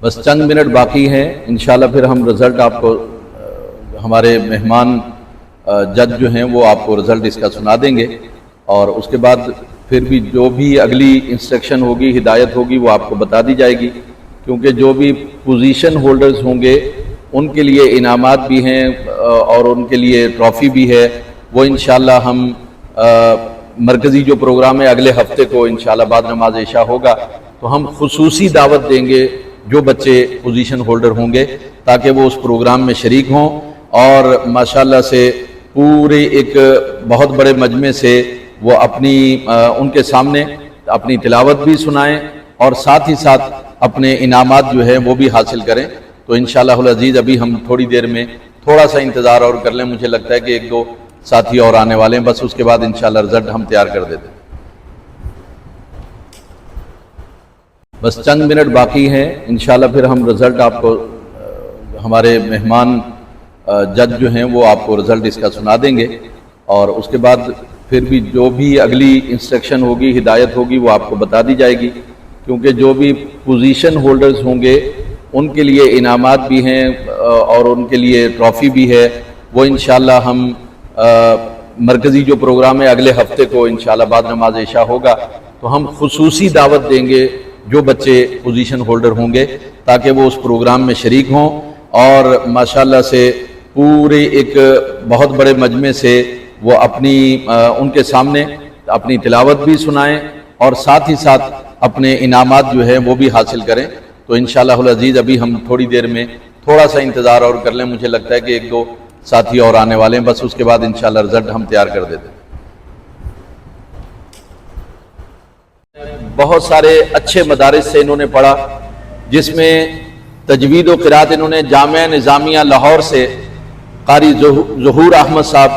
بس چند منٹ باقی ہیں، انشاءاللہ پھر ہم رزلٹ آپ کو ہمارے مہمان جج جو ہیں وہ آپ کو رزلٹ اس کا سنا دیں گے، اور اس کے بعد پھر بھی جو بھی اگلی انسٹرکشن ہوگی، ہدایت ہوگی، وہ آپ کو بتا دی جائے گی، کیونکہ جو بھی پوزیشن ہولڈرز ہوں گے ان کے لیے انعامات بھی ہیں اور ان کے لیے ٹرافی بھی ہے، وہ انشاءاللہ ہم مرکزی جو پروگرام ہے اگلے ہفتے کو انشاءاللہ بعد نماز عشاء ہوگا تو ہم خصوصی دعوت دیں گے جو بچے پوزیشن ہولڈر ہوں گے، تاکہ وہ اس پروگرام میں شریک ہوں اور ماشاءاللہ سے پورے ایک بہت بڑے مجمع سے وہ اپنی ان کے سامنے اپنی تلاوت بھی سنائیں اور ساتھ ہی ساتھ اپنے انعامات جو ہے وہ بھی حاصل کریں۔ تو انشاءاللہ العزیز ابھی ہم تھوڑی دیر میں تھوڑا سا انتظار اور کر لیں، مجھے لگتا ہے کہ ایک دو ساتھی اور آنے والے ہیں، بس اس کے بعد انشاءاللہ رزلٹ ہم تیار کر دیتے ہیں۔ بس چند منٹ باقی ہیں، انشاءاللہ پھر ہم رزلٹ آپ کو ہمارے مہمان جج جو ہیں وہ آپ کو رزلٹ اس کا سنا دیں گے، اور اس کے بعد پھر بھی جو بھی اگلی انسٹرکشن ہوگی، ہدایت ہوگی، وہ آپ کو بتا دی جائے گی، کیونکہ جو بھی پوزیشن ہولڈرز ہوں گے ان کے لیے انعامات بھی ہیں اور ان کے لیے ٹرافی بھی ہے، وہ انشاءاللہ ہم مرکزی جو پروگرام ہے اگلے ہفتے کو انشاءاللہ بعد نماز عشاء ہوگا تو ہم خصوصی دعوت دیں گے جو بچے پوزیشن ہولڈر ہوں گے، تاکہ وہ اس پروگرام میں شریک ہوں اور ماشاءاللہ سے پورے ایک بہت بڑے مجمع سے وہ اپنی ان کے سامنے اپنی تلاوت بھی سنائیں اور ساتھ ہی ساتھ اپنے انعامات جو ہے وہ بھی حاصل کریں۔ تو انشاءاللہ العزیز ابھی ہم تھوڑی دیر میں تھوڑا سا انتظار اور کر لیں، مجھے لگتا ہے کہ ایک دو ساتھی اور آنے والے ہیں، بس اس کے بعد انشاءاللہ رزلٹ ہم تیار کر دیتے ہیں۔ بہت سارے اچھے مدارس سے انہوں نے پڑھا، جس میں تجوید و قرات انہوں نے جامعہ نظامیہ لاہور سے قاری ظہور احمد صاحب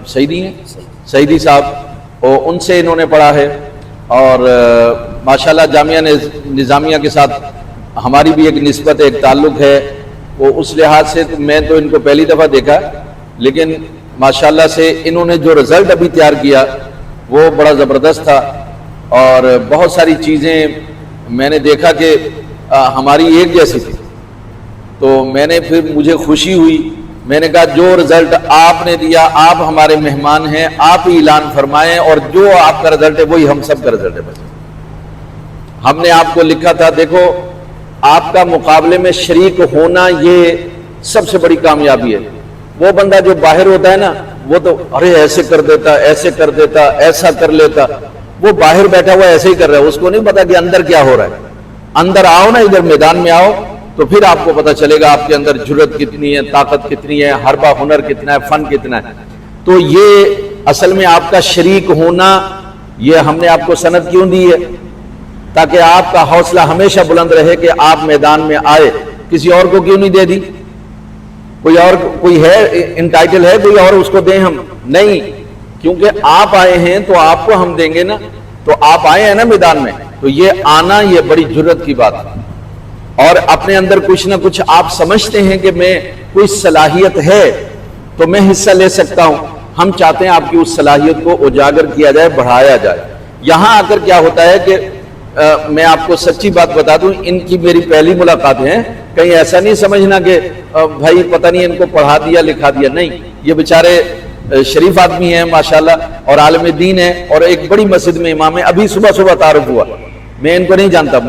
سعیدی صاحب اور ان سے انہوں نے پڑھا ہے، اور ماشاءاللہ جامعہ نظامیہ کے ساتھ ہماری بھی ایک نسبت ایک تعلق ہے، وہ اس لحاظ سے میں تو ان کو پہلی دفعہ دیکھا، لیکن ماشاءاللہ سے انہوں نے جو رزلٹ ابھی تیار کیا وہ بڑا زبردست تھا، اور بہت ساری چیزیں میں نے دیکھا کہ ہماری ایک جیسی تھی، تو میں نے پھر مجھے خوشی ہوئی، میں نے کہا جو رزلٹ آپ نے دیا، آپ ہمارے مہمان ہیں، آپ ہی اعلان فرمائیں، اور جو آپ کا رزلٹ ہے وہی ہم سب کا رزلٹ ہے۔ بس ہم نے آپ کو لکھا تھا، دیکھو آپ کا مقابلے میں شریک ہونا یہ سب سے بڑی کامیابی ہے۔ وہ بندہ جو باہر ہوتا ہے نا، وہ تو ارے ایسے کر دیتا، ایسے کر دیتا، ایسا کر لیتا، وہ باہر بیٹھا ہوا ایسے ہی کر رہا ہے، اس کو نہیں پتا کہ اندر کیا ہو رہا ہے۔ اندر آؤ نا، ادھر میدان میں آؤ، تو پھر آپ کو پتا چلے گا آپ کے اندر جرأت کتنی ہے، طاقت کتنی ہے، حربہ ہنر کتنا ہے، فن کتنا ہے۔ تو یہ اصل میں آپ کا شریک ہونا، یہ ہم نے آپ کو سند کیوں دی ہے؟ تاکہ آپ کا حوصلہ ہمیشہ بلند رہے کہ آپ میدان میں آئے۔ کسی اور کو کیوں نہیں دے دی؟ کوئی ہے انٹائٹل ہے کوئی اور اس کو دیں ہم؟ نہیں، کیونکہ آپ آئے ہیں تو آپ کو ہم دیں گے نا، تو آپ آئے ہیں نا میدان میں، تو یہ آنا یہ بڑی جرأت کی بات ہے، اور اپنے اندر کچھ نہ کچھ آپ سمجھتے ہیں کہ میں کوئی صلاحیت ہے تو میں حصہ لے سکتا ہوں۔ ہم چاہتے ہیں آپ کی اس صلاحیت کو اجاگر کیا جائے، بڑھایا جائے۔ یہاں آ کر کیا ہوتا ہے کہ میں آپ کو سچی بات بتا دوں، ان کی میری پہلی ملاقات ہے، کہیں ایسا نہیں سمجھنا کہ بھائی پتہ نہیں ان کو پڑھا دیا لکھا دیا، نہیں، یہ بیچارے شریف آدمی ہیں ماشاءاللہ اور عالم دین ہیں، اور ایک بڑی مسجد میں امام ہے۔ ابھی صبح تعارف ہوا، میں ان کو نہیں جانتا،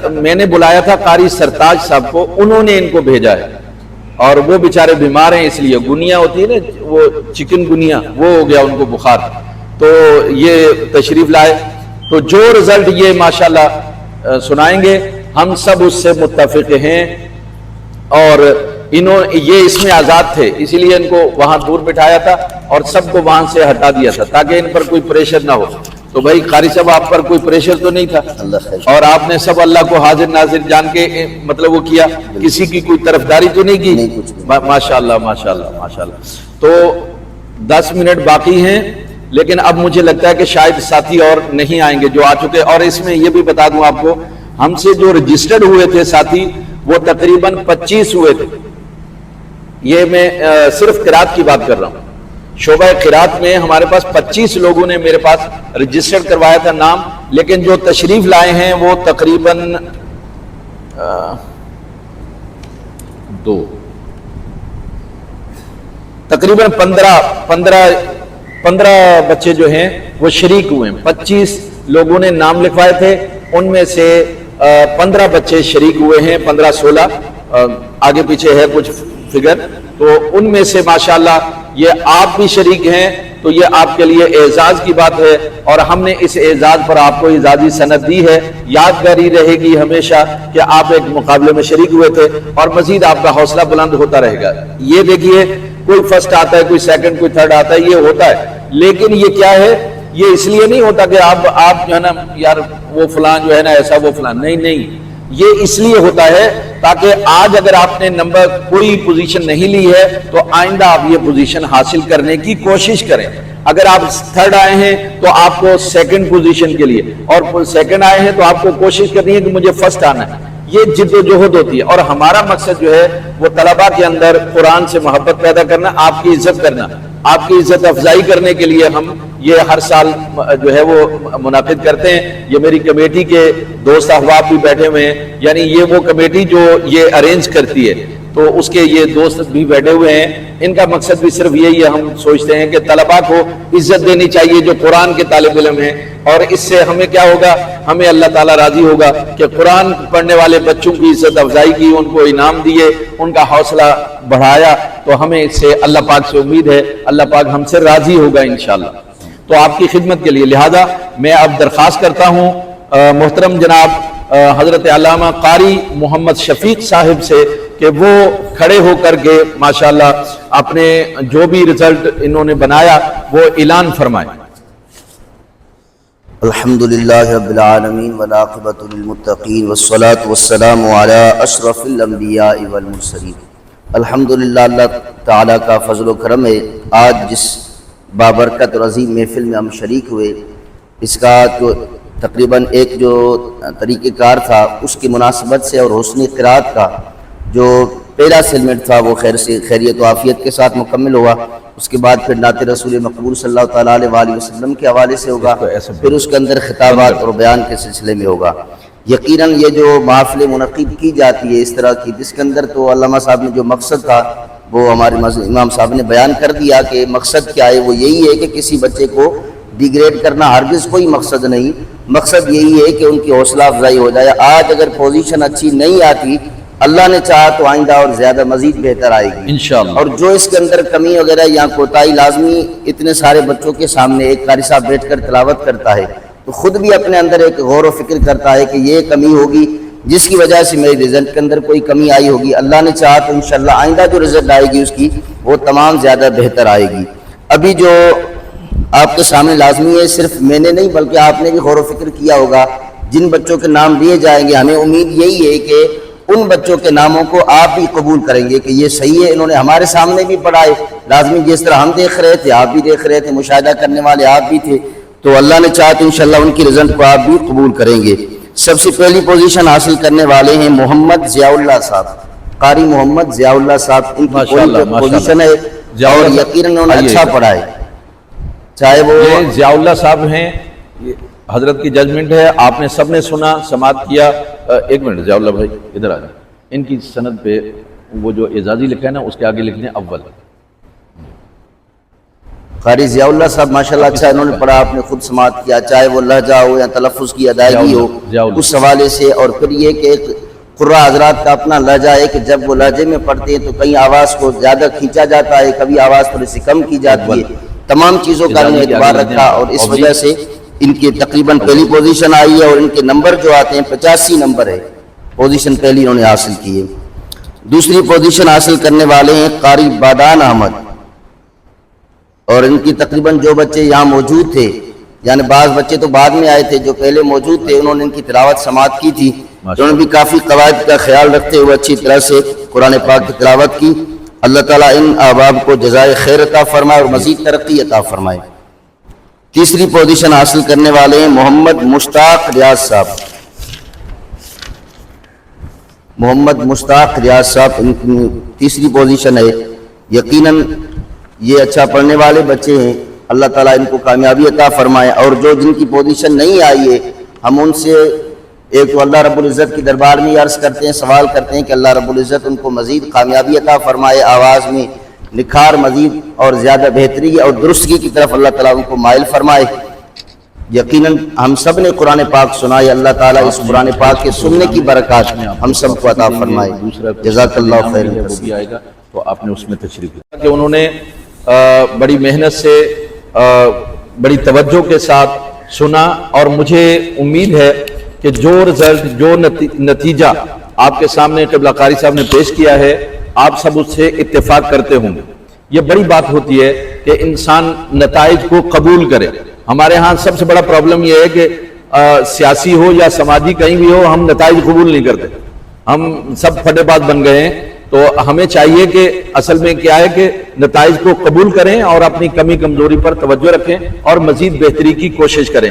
میں نے بلایا تھا قاری سرتاج صاحب کو، انہوں نے ان کو بھیجا ہے، اور وہ بیچارے بیمار ہیں، اس لیے گنیا ہوتی ہے نا، وہ چکن گنیا، وہ ہو گیا ان کو بخار، تو یہ تشریف لائے، تو جو رزلٹ یہ ماشاءاللہ سنائیں گے ہم سب اس سے متفق ہیں، اور یہ اس میں آزاد تھے، اسی لیے ان کو وہاں دور بٹھایا تھا اور سب کو وہاں سے ہٹا دیا تھا تاکہ ان پر کوئی پریشر نہ ہو۔ تو بھائی قاری صاحب آپ پر کوئی پریشر تو نہیں تھا، اور آپ نے سب اللہ کو حاضر ناظر جان کے مطلب وہ کیا، کسی کی کوئی طرفداری تو نہیں کی؟ ماشاءاللہ ماشاءاللہ ماشاءاللہ۔ تو 10 منٹ باقی ہیں، لیکن اب مجھے لگتا ہے کہ شاید ساتھی اور نہیں آئیں گے جو آ چکے، اور اس میں یہ بھی بتا دوں آپ کو، ہم سے جو رجسٹرڈ ہوئے تھے ساتھی وہ تقریباً 25 ہوئے تھے۔ یہ میں صرف قرات کی بات کر رہا ہوں، شعبہ قرات میں ہمارے پاس 25 لوگوں نے میرے پاس رجسٹر کروایا تھا نام، لیکن جو تشریف لائے ہیں وہ تقریباً 2 تقریباً 15 بچے جو ہیں وہ شریک ہوئے ہیں. 25 لوگوں نے نام لکھوائے تھے, ان میں سے 15 بچے شریک ہوئے ہیں, 15-16 آگے پیچھے ہے کچھ فگر. تو ان میں سے ماشاءاللہ یہ آپ بھی شریک ہیں, تو یہ آپ کے لیے اعزاز کی بات ہے, اور ہم نے اس اعزاز پر آپ کو اعزازی سند دی ہے. یادگاری رہے گی ہمیشہ کہ آپ ایک مقابلے میں شریک ہوئے تھے, اور مزید آپ کا حوصلہ بلند ہوتا رہے گا. یہ دیکھیے کوئی فرسٹ آتا ہے, کوئی سیکنڈ, کوئی تھرڈ آتا ہے, یہ ہوتا ہے, لیکن یہ کیا ہے, یہ اس لیے نہیں ہوتا کہ آپ جو ہے نا یار وہ فلان جو ہے نا ایسا, وہ فلان, نہیں, یہ اس لیے ہوتا ہے تاکہ آج اگر آپ نے نمبر کوئی پوزیشن نہیں لی ہے تو آئندہ آپ یہ پوزیشن حاصل کرنے کی کوشش کریں. اگر آپ تھرڈ آئے ہیں تو آپ کو سیکنڈ پوزیشن کے لیے, اور سیکنڈ آئے ہیں تو آپ کو کوشش کرنی ہے کہ مجھے فرسٹ آنا ہے. یہ جد و جہد ہوتی ہے, اور ہمارا مقصد جو ہے وہ طلباء کے اندر قرآن سے محبت پیدا کرنا, آپ کی عزت کرنا, آپ کی عزت افزائی کرنے کے لیے ہم یہ ہر سال جو ہے وہ منعقد کرتے ہیں. یہ میری کمیٹی کے دوست احباب بھی بیٹھے ہوئے ہیں, یعنی یہ وہ کمیٹی جو یہ ارینج کرتی ہے, تو اس کے یہ دوست بھی بیٹھے ہوئے ہیں. ان کا مقصد بھی صرف یہی ہے, ہم سوچتے ہیں کہ طلباء کو عزت دینی چاہیے جو قرآن کے طالب علم ہیں, اور اس سے ہمیں کیا ہوگا, ہمیں اللہ تعالیٰ راضی ہوگا کہ قرآن پڑھنے والے بچوں کی عزت افزائی کی, ان کو انعام دیے, ان کا حوصلہ بڑھایا, تو ہمیں اس سے اللہ پاک سے امید ہے اللہ پاک ہم سے راضی ہوگا انشاءاللہ. تو آپ کی خدمت کے لیے لہذا میں اب درخواست کرتا ہوں محترم جناب حضرت علامہ قاری محمد شفیق صاحب سے کہ وہ کھڑے ہو کر کے ماشاءاللہ اپنے جو بھی رزلٹ انہوں نے بنایا وہ اعلان فرمائیں. الحمدللہ رب العالمین والعاقبۃ للمتقین والصلاة والسلام علی اشرف الانبیاء والمرسلین. الحمدللہ اللہ تعالیٰ کا فضل و کرم ہے, آج جس بابرکت اور عظیم محفل میں ہم شریک ہوئے, اس کا جو تقریباً ایک جو طریقہ کار تھا اس کی مناسبت سے اور حسن قرات کا جو پہلا سیگمنٹ تھا وہ خیریت و عافیت کے ساتھ مکمل ہوا. اس کے بعد پھر نعت رسول مقبول صلی اللہ تعالیٰ علیہ وآلہ وسلم کے حوالے سے ہوگا, پھر اس کے اندر خطابات اور بیان کے سلسلے میں ہوگا. یقیناً یہ جو محافل منعقد کی جاتی ہے اس طرح کی, جس کے اندر تو علامہ صاحب نے جو مقصد تھا وہ ہمارے امام صاحب نے بیان کر دیا کہ مقصد کیا ہے. وہ یہی ہے کہ کسی بچے کو ڈیگریڈ کرنا ہرگز کوئی مقصد نہیں, مقصد یہی ہے کہ ان کی حوصلہ افزائی ہو جائے. آج اگر پوزیشن اچھی نہیں آتی, اللہ نے چاہا تو آئندہ اور زیادہ مزید بہتر آئے گی انشاءاللہ. اور جو اس کے اندر کمی وغیرہ یا کوتاہی لازمی اتنے سارے بچوں کے سامنے ایک قاری صاحب بیٹھ کر تلاوت کرتا ہے تو خود بھی اپنے اندر ایک غور و فکر کرتا ہے کہ یہ کمی ہوگی جس کی وجہ سے میرے رزلٹ کے اندر کوئی کمی آئی ہوگی. اللہ نے چاہا تو انشاءاللہ آئندہ جو رزلٹ آئے گی اس کی وہ تمام زیادہ بہتر آئے گی. ابھی جو آپ کے سامنے لازمی ہے, صرف میں نے نہیں بلکہ آپ نے بھی غور و فکر کیا ہوگا, جن بچوں کے نام دیے جائیں گے ہمیں امید یہی ہے کہ ان بچوں کے ناموں کو آپ بھی قبول کریں گے کہ یہ صحیح ہے, انہوں نے ہمارے سامنے بھی پڑھا ہے. لازمی جس طرح ہم دیکھ رہے تھے آپ بھی دیکھ رہے تھے, مشاہدہ کرنے والے آپ بھی تھے, تو اللہ نے چاہا تو انشاءاللہ ان کی رزلٹ کو آپ بھی قبول کریں گے. سب سے پہلی پوزیشن حاصل کرنے والے ہیں محمد ضیاء اللہ صاحب, قاری محمد ضیاء اللہ صاحب. ان کی پوزیشن ہے اور یقیناً انہوں نے اچھا پڑھا ہے, چاہے وہ ضیاء اللہ صاحب ہیں. حضرت کی ججمنٹ ہے, آپ نے سب نے سنا سماعت کیا. ایک منٹ ضیاء اللہ بھائی ادھر آ جائیں. ان کی سند پہ وہ جو اعزازی لکھا ہے نا اس کے آگے لکھ دیں اول. قاری ضیاء اللہ صاحب ماشاءاللہ اچھا انہوں نے پڑھا, آپ نے خود سماعت کیا, چاہے وہ لہجہ ہو یا تلفظ کی ادائیگی ہو اس حوالے سے. اور پھر یہ کہ ایک قراء حضرات کا اپنا لہجہ ہے کہ جب وہ لہجے میں پڑھتے ہیں تو کہیں آواز کو زیادہ کھینچا جاتا ہے, کبھی آواز تھوڑی سی کم کی جاتی ہے. تمام چیزوں کا انہوں نے اعتبار رکھا اور اس وجہ سے ان کی تقریباً پہلی پوزیشن آئی ہے. اور ان کے نمبر جو آتے ہیں 85 نمبر ہے, پوزیشن پہلی انہوں نے حاصل کی ہے. دوسری پوزیشن حاصل کرنے والے ہیں قاری بادان احمد, اور ان کی تقریباً جو بچے یہاں موجود تھے, یعنی بعض بچے تو بعد میں آئے تھے, جو پہلے موجود تھے انہوں نے ان کی تلاوت سماعت کی تھی. انہوں نے بھی کافی قواعد کا خیال رکھتے ہوئے اچھی طرح سے قرآن پاک کی تلاوت کی. اللہ تعالیٰ ان احباب کو جزائے خیر عطا فرمائے اور مزید ترقی عطا فرمائے. تیسری پوزیشن حاصل کرنے والے ہیں محمد مشتاق ریاض صاحب. محمد مشتاق ریاض صاحب ان کی تیسری پوزیشن ہے. یقیناً یہ اچھا پڑھنے والے بچے ہیں, اللہ تعالیٰ ان کو کامیابی عطا فرمائے. اور جو جن کی پوزیشن نہیں آئی ہے ہم ان سے ایک تو اللہ رب العزت کی دربار میں عرض کرتے ہیں، سوال کرتے ہیں کہ اللہ رب العزت ان کو مزید کامیابی عطا فرمائے، آواز میں نکھار مزید اور زیادہ بہتری اور درستگی کی طرف اللہ تعالیٰ ان کو مائل فرمائے۔ یقیناً ہم سب نے قرآن پاک سنا ہے، اللہ تعالیٰ اس قرآن پاک کے سننے کی برکات ہم سب کو عطا فرمائے۔ جزاک اللہ خیر۔ وہ بھی آئے گا تو آپ نے اس میں تشریف لیا کہ انہوں نے بڑی محنت سے بڑی توجہ کے ساتھ سنا، اور مجھے امید ہے کہ جو رزلٹ، جو نتیجہ آپ کے سامنے قبلہ قاری صاحب نے پیش کیا ہے، آپ سب اس سے اتفاق کرتے ہوں گے۔ یہ بڑی بات ہوتی ہے کہ انسان نتائج کو قبول کرے۔ ہمارے ہاں سب سے بڑا پرابلم یہ ہے کہ سیاسی ہو یا سماجی کہیں بھی ہو، ہم نتائج قبول نہیں کرتے، ہم سب پھٹے باز بن گئے ہیں۔ تو ہمیں چاہیے کہ اصل میں کیا ہے کہ نتائج کو قبول کریں اور اپنی کمی کمزوری پر توجہ رکھیں اور مزید بہتری کی کوشش کریں۔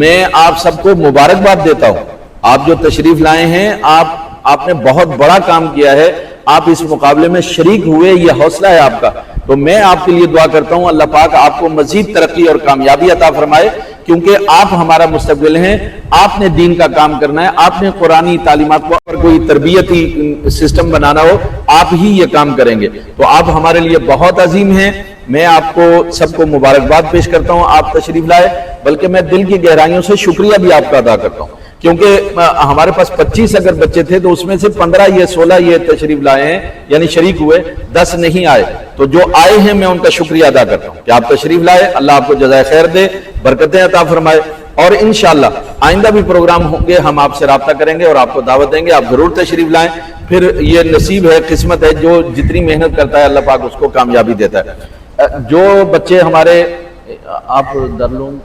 میں آپ سب کو مبارکباد دیتا ہوں، آپ جو تشریف لائے ہیں، آپ نے بہت بڑا کام کیا ہے، آپ اس مقابلے میں شریک ہوئے، یہ حوصلہ ہے آپ کا۔ تو میں آپ کے لیے دعا کرتا ہوں اللہ پاک آپ کو مزید ترقی اور کامیابی عطا فرمائے، کیونکہ آپ ہمارا مستقبل ہیں، آپ نے دین کا کام کرنا ہے، آپ نے قرآنی تعلیمات کو اگر کوئی تربیتی سسٹم بنانا ہو، آپ ہی یہ کام کریں گے۔ تو آپ ہمارے لیے بہت عظیم ہیں، میں آپ کو سب کو مبارکباد پیش کرتا ہوں، آپ تشریف لائے، بلکہ میں دل کی گہرائیوں سے شکریہ بھی آپ کا ادا کرتا ہوں، کیونکہ ہمارے پاس 25 اگر بچے تھے تو اس میں سے 15 یا 16 یہ تشریف لائے ہیں، یعنی شریک ہوئے، 10 نہیں آئے۔ تو جو آئے ہیں میں ان کا شکریہ ادا کرتا ہوں کہ آپ تشریف لائے، اللہ آپ کو جزائے خیر دے، برکتیں عطا فرمائے، اور انشاءاللہ آئندہ بھی پروگرام ہوں گے، ہم آپ سے رابطہ کریں گے اور آپ کو دعوت دیں گے، آپ ضرور تشریف لائیں۔ پھر یہ نصیب ہے، قسمت ہے، جو جتنی محنت کرتا ہے اللہ پاک اس کو کامیابی دیتا ہے۔ جو بچے ہمارے آپ دارالعلوم،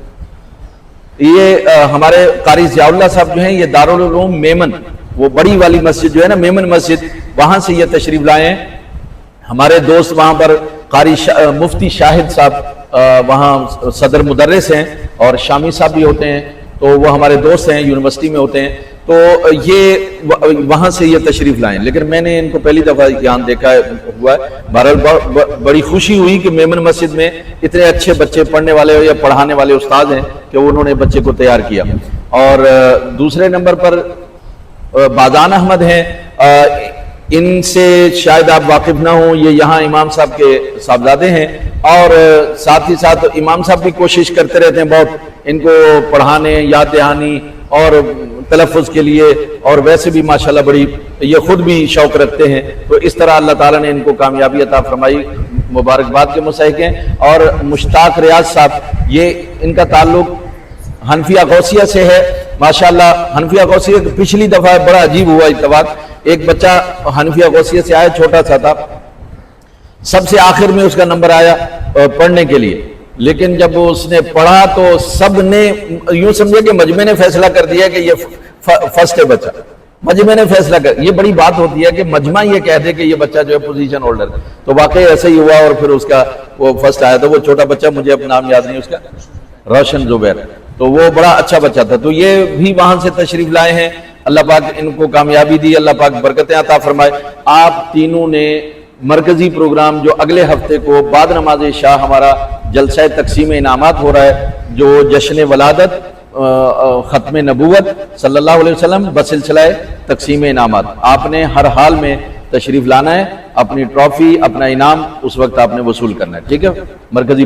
یہ ہمارے قاری ضیاء اللہ صاحب جو ہیں، یہ دارالعلوم میمن، وہ بڑی والی مسجد جو ہے نا، میمن مسجد، وہاں سے یہ تشریف لائے ہیں۔ ہمارے دوست وہاں پر قاری مفتی شاہد صاحب وہاں صدر مدرس ہیں، اور شامی صاحب بھی ہوتے ہیں، تو وہ ہمارے دوست ہیں، یونیورسٹی میں ہوتے ہیں، تو یہ وہاں سے یہ تشریف لائیں، لیکن میں نے ان کو پہلی دفعہ یہاں دیکھا ہوا ہے۔ بہرحال بڑی خوشی ہوئی کہ میمن مسجد میں اتنے اچھے بچے پڑھنے والے یا پڑھانے والے استاد ہیں کہ انہوں نے بچے کو تیار کیا۔ اور دوسرے نمبر پر بازان احمد ہیں، ان سے شاید آپ واقف نہ ہوں، یہ یہاں امام صاحب کے صاحبزادے ہیں، اور ساتھ ہی ساتھ امام صاحب بھی کوشش کرتے رہتے ہیں بہت ان کو پڑھانے، یاد دہانی اور تلفظ کے لیے، اور ویسے بھی ماشاءاللہ بڑی یہ خود بھی شوق رکھتے ہیں۔ تو اس طرح اللہ تعالیٰ نے ان کو کامیابی عطا فرمائی، مبارکباد کے مستحق ہیں۔ اور مشتاق ریاض صاحب، یہ ان کا تعلق حنفیہ غوثیہ سے ہے، ماشاءاللہ حنفیہ غوثیہ پچھلی دفعہ بڑا عجیب ہوا اتفاق، ایک بچہ حنفیہ غوثیہ سے آیا، چھوٹا سا تھا، سب سے آخر میں اس کا نمبر آیا پڑھنے کے لیے، لیکن جب اس نے پڑھا تو سب نے یوں سمجھے کہ مجمع نے فیصلہ کر دیا کہ یہ فرسٹ ہے بچہ، مجمع نے فیصلہ کر، یہ بڑی بات ہوتی ہے کہ مجمع یہ کہہ دے کہ یہ بچہ جو ہے پوزیشن ہولڈر ہے، تو واقعی ایسا ہی ہوا، اور پھر اس کا وہ فرسٹ آیا تھا، وہ چھوٹا بچہ، مجھے اپنا نام یاد نہیں اس کا، روشن زبیر، تو وہ بڑا اچھا بچہ تھا۔ تو یہ بھی وہاں سے تشریف لائے ہیں، اللہ پاک ان کو کامیابی دی، اللہ پاک برکتیں عطا فرمائے۔ آپ تینوں نے مرکزی پروگرام جو اگلے ہفتے کو بعد نماز عشاء ہمارا جلسہ تقسیم انعامات ہو رہا ہے، جو جشن ولادت ختم نبوت صلی اللہ علیہ وسلم بسلسلہ تقسیم انعامات، آپ نے ہر حال میں تشریف لانا ہے، اپنی ٹرافی، اپنا انعام اس وقت آپ نے وصول کرنا ہے، ٹھیک ہے؟ مرکزی